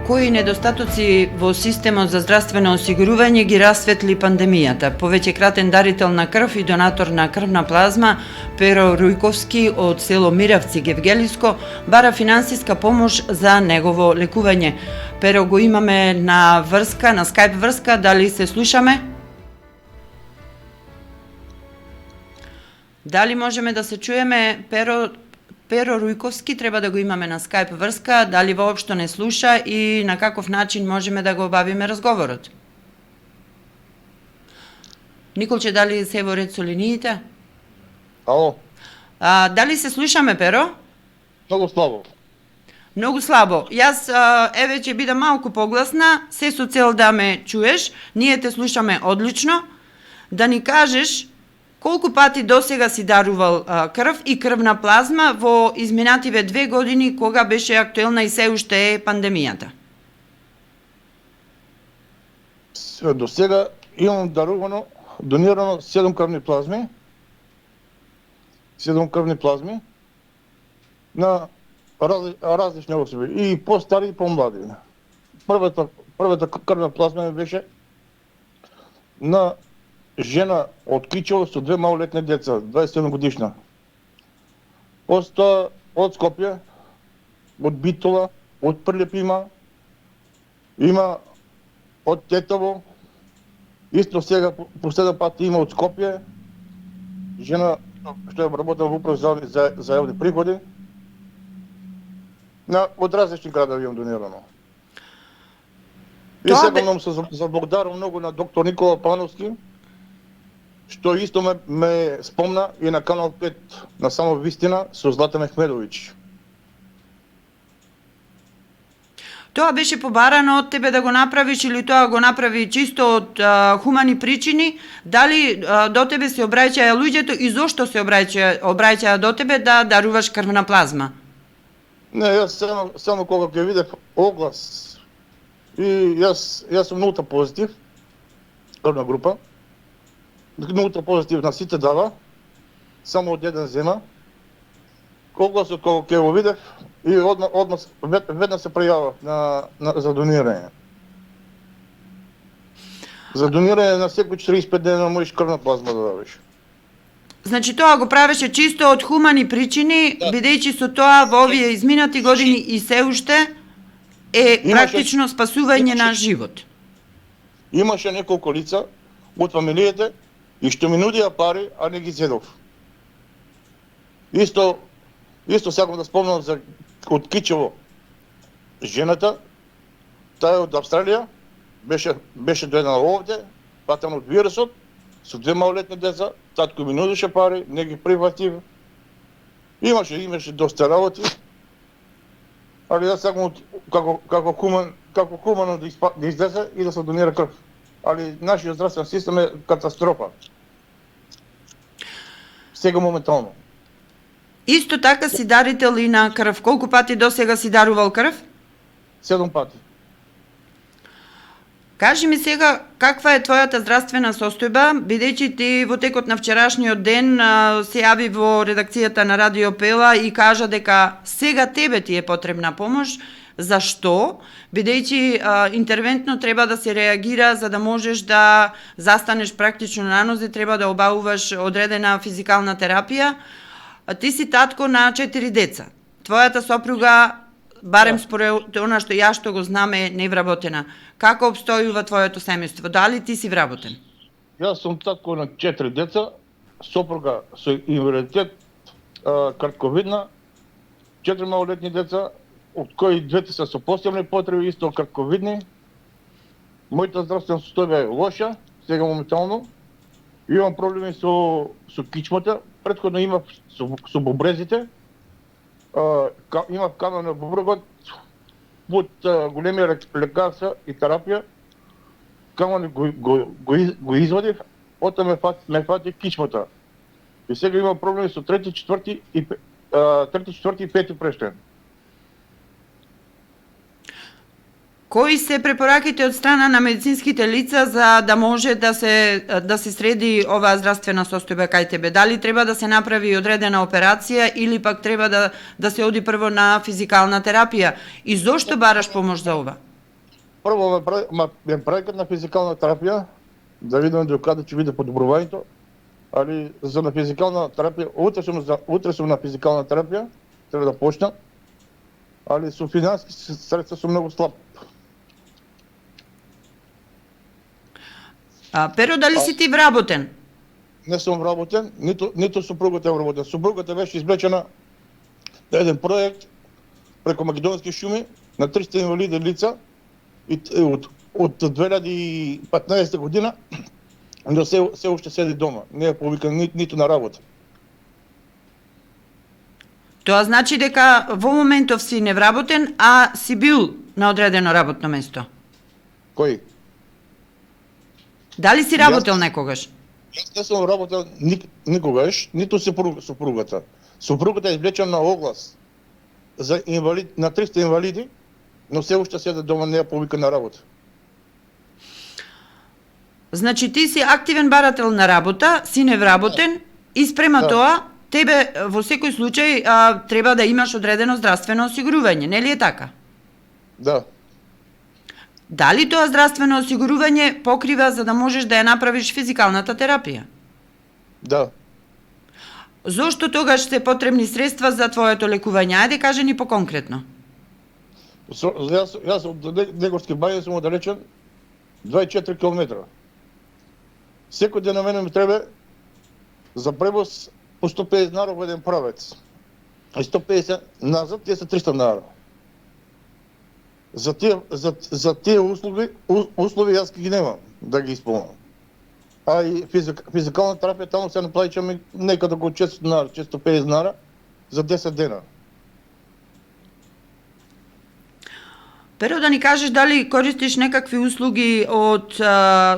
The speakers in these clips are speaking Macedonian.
кои недостатоци во системот за здравствено осигурување ги расветли пандемијата. Повеќе кратен дарител на крв и донатор на крвна плазма Перо Рујковски од село Миравци, Гевгелиско, бара финансиска помош за негово лекување. Перо го имаме на врска, на скајп врска, дали се слушаме? Дали можеме да се чуеме, Перо Рујковски, треба да го имаме на скајп врска, дали воопшто не слуша и на каков начин можеме да го обавиме разговорот? Николче, дали се во ред со линиите? Ало? Дали се слушаме, Перо? Многу слабо. Многу слабо. Јас еве ќе бидам малку погласна, се со цел да ме чуеш. Ние те слушаме одлично. Да ни кажеш колку пати досега си дарувал крв и крвна плазма во изминативе 2 години кога беше актуелна и се уште е пандемијата? До сега имам донирано 7 крвни плазми. 7 крвни плазми на различни особи, и по-стари и по-млади. Првата крвна плазма ми беше на жена од Кичево со 2 малолетни деца, 27 годишна. После тоа од Скопје, од Битола, од Прилеп има од Тетово, исто сега последен пат има од Скопје, жена што е работела во управа за јавни приходи. Од различни градови имам донирано. И сега нам се заблагодарам многу на доктор Никола Пановски, што исто ме спомна и на Канал 5 на Само вистина со Злата Мехмедовиќ. Тоа беше побарано од тебе да го направиш или тоа го направи чисто од хумани причини? Дали до тебе се обраќаја луѓето и зошто се обраќаја до тебе да даруваш крвна плазма? Не, јас само кога ќе видев оглас и јас сум нулта позитив, крвна група, нулта позитив на сите дава, само од еден зема. Огласот кога ќе го видев и веднаш се пријавав за донирање. За донирање на секој 45 дена можеш крвна плазма да дадеш. Значи тоа го правеше чисто од хумани причини, бидејќи со тоа во овие изминати години и се уште е практично спасување на живот. Имаше неколку лица од фамилиите и што ми нудија пари, а не ги зедов. Исто сакам да спомнам за од Кичево жената, таа е од Австралија, беше дојдена овде, патен од вирусот, со 2 малолетни деца, татко ми нудеше пари, не ги прифатив. Имаше доста работи, али јас сакам како хумано да излезе и да се донира крв. Али нашиот здравствен систем е катастрофа. Сега моментално. Исто така си дарител и на крв. Колку пати досега си дарувал крв? 7 пати. Кажи ми сега каква е твојата здравствена состојба, бидејќи ти во текот на вчерашниот ден се јави во редакцијата на Радио Пела и кажа дека сега тебе ти е потребна помош. Зашто? Бидејќи интервентно треба да се реагира за да можеш да застанеш практично на нозе, треба да обавуваш одредена физикална терапија. Ти си татко на 4 деца. Твојата сопруга, барем според она што ја што го знаме, не вработена. Како обстојува твоето семејство? Дали ти си вработен? Јас сум татко на 4 деца, сопруга со инвалидитет, кратковидна, 4 малолетни деца, од кои двете се со посебни потреби, исто кратковидни. Мојата здравствена состојба е лоша, сега моментално. Имам проблеми со кичмата, претходно имав со бубрезите, имав камен на бубрегот, под големи лекарства и терапија, камен го извадив, оттаму ме фати кичмата. И сега имам проблеми со трети, четврти и пети прештен. Кои се препораките од страна на медицинските лица за да може да се среди оваа здравствена состојба кај тебе? Дали треба да се направи одредена операција или пак треба да се оди прво на физикална терапија? И зошто бараш помош за ова? прво ме проекат на физикална терапија, да видиме до каде ќе биде подобрувањето, али за на физикална терапија, утре сум на физикална терапија, треба да почнам, али со финансиски средства сум многу слаб. Перо, дали си ти вработен? Не сум вработен, ниту супругата е вработен. Супругата беше извлечена на еден проект преку Македонски шуми на 300 инвалиди лица и од 2015 година до се уште седи дома. Не е повикан ниту на работа. Тоа значи дека во моментов си невработен, а си бил на одредено работно место. Кој? Дали си работел некогаш? Јас не сум работел никогаш, ниту супругата. Супругата е извлечена на оглас за на 300 инвалиди, но се уште седи дома, не е повикан на работа. Значи ти си активен барател на работа, си невработен и спрема тоа, тебе во секој случај треба да имаш одредено здравствено осигурување, нели е така? Да. Дали тоа здравствено осигурување покрива за да можеш да ја направиш физикалната терапија? Да. Зошто тогаш се потребни средства за твоето лекување? Ајде кажи ни поконкретно. Јас од Негорски бања сум оддалечен 24 км. Секој ден на мене ми треба за превоз по 150 dinara во еден правец. И 150 назад, тие се 300 dinara. За тие услови јас ги немам да ги исполнам. А и физикална терапија таму се наплаќаме некаде околу 400 dinara, 450 dinara за 10 дена. Перо, да ни кажеш дали користиш некакви услуги од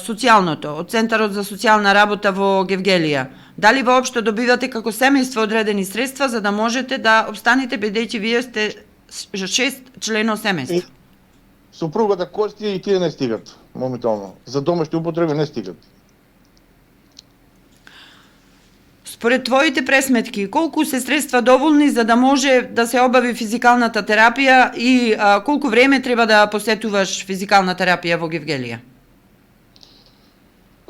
социјалното, од Центарот за социјална работа во Гевгелија? Дали воопшто добивате како семејство одредени средства за да можете да обстанете, бидејќи вие сте 6 члено семејство? Супругата користи и тие не стигат моментално. За домашни употреби не стигат. Според твоите пресметки, колку се средства доволни за да може да се обави физикалната терапија и колку време треба да посетуваш физикална терапија во Гевгелија?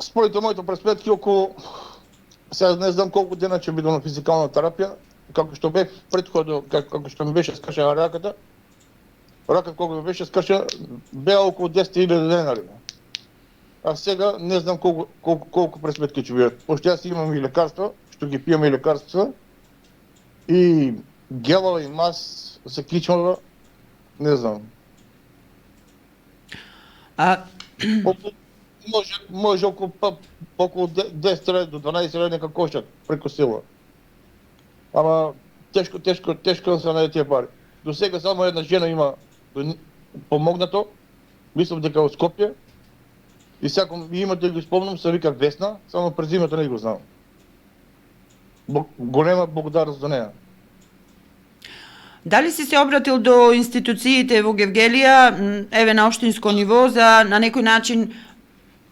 Според моите пресметки, околу, сега не знам колку дена ќе бидам на физикална терапија, како што бев претходно, како што ми беше скршена раката колку ми беше скршена, беа околу 10.000 денари. А сега не знам колку пресметки ќе бидат. Пошто јас имам и лекарства, што ги пијам и лекарства, и гелова и мас за кичмава, не знам. Може околу 10 до 12 лева нека коштат преку сила. Ама тешко да се најде тие пари. До сега само една жена има помогнато, мислам дека од Скопје, и сакам името да ги спомнам, се вика Весна, само презимето не го знам. Голема благодарност за неа. Дали си се обратил до институциите во Гевгелија, еве на општинско ниво, за на некој начин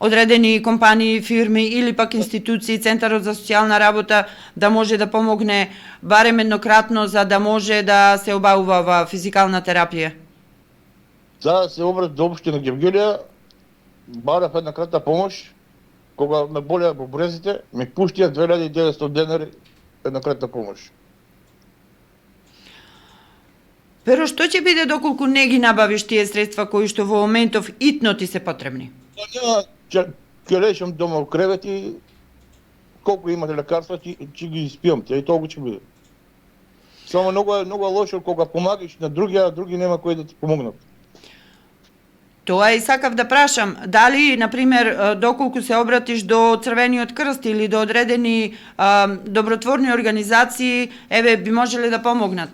одредени компании, фирми или пак институции, Центарот за социјална работа да може да помогне барем еднократно за да може да се обавува ова физикална терапија? Да, се обрат до општина Гевгелија, барав еднократна помош, кога ме болеа во брезите, ми пуштија 2900 денари еднократна помош. Pero што ќе биде доколку не ги набавиш тие средства кои што во моментов итно ти се потребни? Ќе лежам дома во кревет и колку имате лекарства, ќе ги испијам, и толку ќе биде. Само многу е лошо кога помагаш на други, а други нема кои да ти помогнат. Тоа и сакав да прашам, дали, например, доколку се обратиш до Црвениот крст или до одредени добротворни организации, еве, би можеле да помогнат?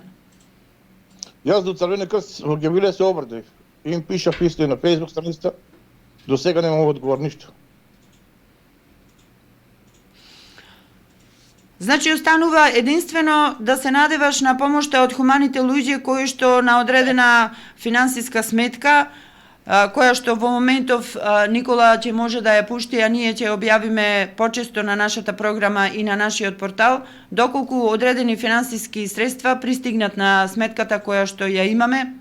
Јас до Црвениот крст во Гевгелија се обратив. Им пишав исто и на Facebook страницата, до сега немам одговор ништо. Значи, останува единствено да се надеваш на помошта од хуманите луѓе кои што на одредена финансиска сметка, која што во моментов Никола ќе може да ја пушти, а ние ќе објавиме почесто на нашата програма и на нашиот портал, доколку одредени финансиски средства пристигнат на сметката која што ја имаме,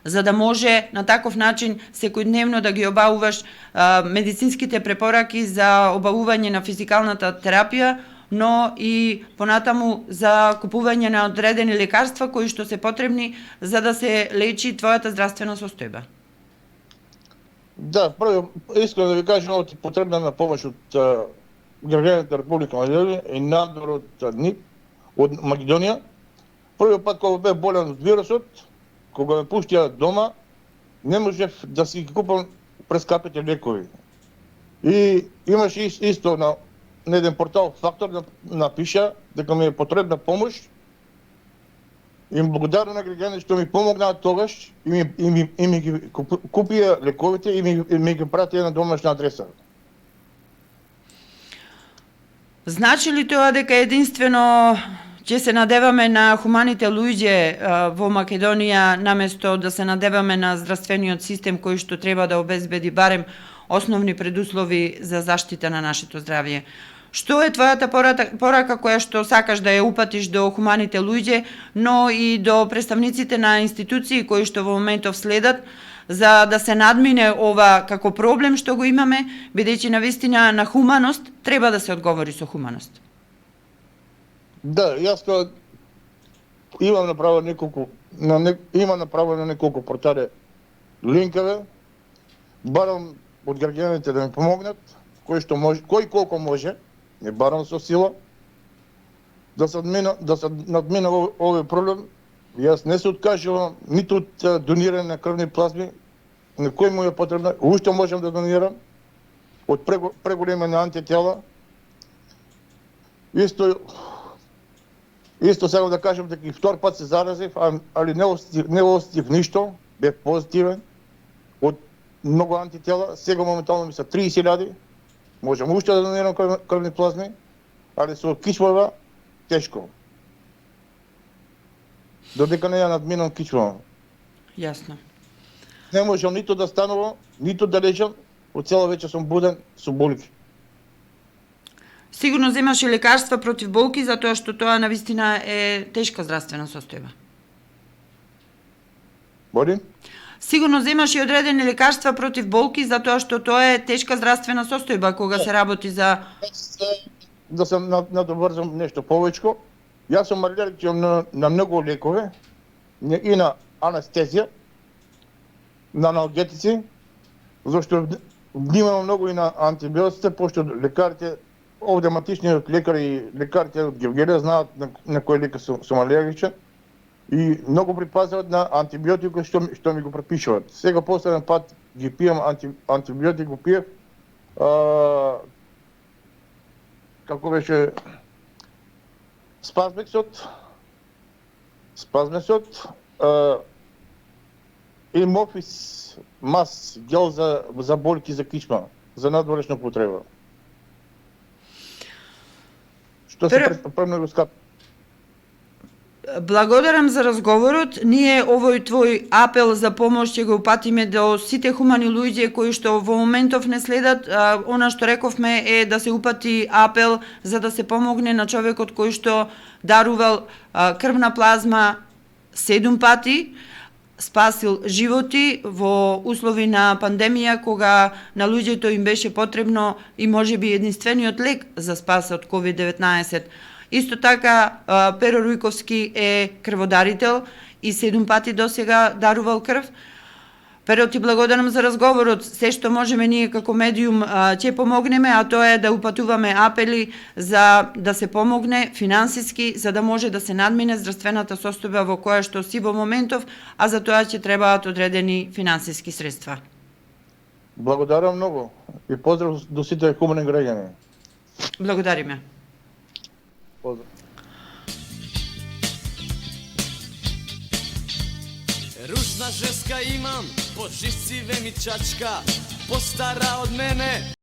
за да може на таков начин секојдневно да ги обавуваш медицинските препораки за обавување на физикалната терапија, но и понатаму за купување на одредени лекарства кои што се потребни за да се лечи твојата здравствена состојба. Да, прво искам да ви кажам, много ти потребна на помощ от граѓаните Република Македонија и надвор од НИП, од Македонија. Првиот пат кога бев болен од вирусот, кога ме пуштија дома, не можев да си ги купам прескапите лекови. И имаше исто на еден портал Фактор напиша дека ми е потребна помощ. Им благодарам на граѓаните што ми помогнаа тогаш и ми ги купија лековите и ми ги пратија на домашна адреса. Значи ли тоа дека единствено ќе се надеваме на хуманите луѓе во Македонија наместо да се надеваме на здравствениот систем кој што треба да обезбеди барем основни предуслови за заштита на нашето здравје? Што е твојата порака која што сакаш да ја упатиш до хуманите луѓе, но и до представниците на институции кои што во моментов следат, за да се надмине ова како проблем што го имаме, бидејќи навистина на хуманост треба да се одговори со хуманост? Да, јас имам направено неколку портали линкове, барам од граѓаните да ми помогнат, кој колку може, не барам со сила, да се надмина овој проблем. Јас не се откажувам ниту од донирање на крвни плазми, на кој му е потребно, уште можам да донирам, од преголеме на антитела. Исто сега да кажем дека и втор пат се заразив, али не осетив ништо, бев позитивен, од многу антитела, сега моментално ми се 30.000, можам уште да донирам крвни плазми, али со кичмава тешко. Додека не ја надминам кичмава. Јасно. Не можам ниту да станувам, ниту да лежам, од цела вечер сум буден со болки. Сигурно земаш и лекарства против болки, затоа што тоа навистина е тешка здравствена состојба. Боди? Сигурно земаш и одредени лекарства против болки, затоа што тоа е тешка здравствена состојба кога се работи за... Да се надобрзам нешто повеќе. Јас сум алергичен на многу лекови и на анестезија, на аналгетици, зашто внимавам многу и на антибиотиците, пошто лекарите, овде матичниот лекар и лекарите од Гевгелија знаат на кој лекар сум алергичен и многу припазваат на антибиотикот што ми го препишуваат. Сега последен пат ги пијам антибиотик, го пиев, како беше спазмексот и Мофис мас гел за болки за кичма, за надворешна потреба. Што се премногу скапи. Благодарам за разговорот. Ние овој твој апел за помош ќе го упатиме до сите хумани луѓе кои што во моментов не следат. Она што рековме е да се упати апел за да се помогне на човекот кој што дарувал крвна плазма 7 пати, спасил животи во услови на пандемија кога на луѓето им беше потребно и можеби единствениот лек за спас од COVID-19. Исто така Перо Рујковски е крводарител и 7 пати досега дарувал крв. Перо, ти благодарам за разговорот. Се што можеме ние како медиум ќе помогнеме, а тоа е да упатуваме апели за да се помогне финансиски, за да може да се надмине здравствената состојба во која што си во моментов, а за тоа ќе требаат одредени финансиски средства. Благодарам многу и поздрав до сите хумани граѓани. Благодариме. Поздрав. Ružna ženska imam, po živci ve mi čačka, postara od mene.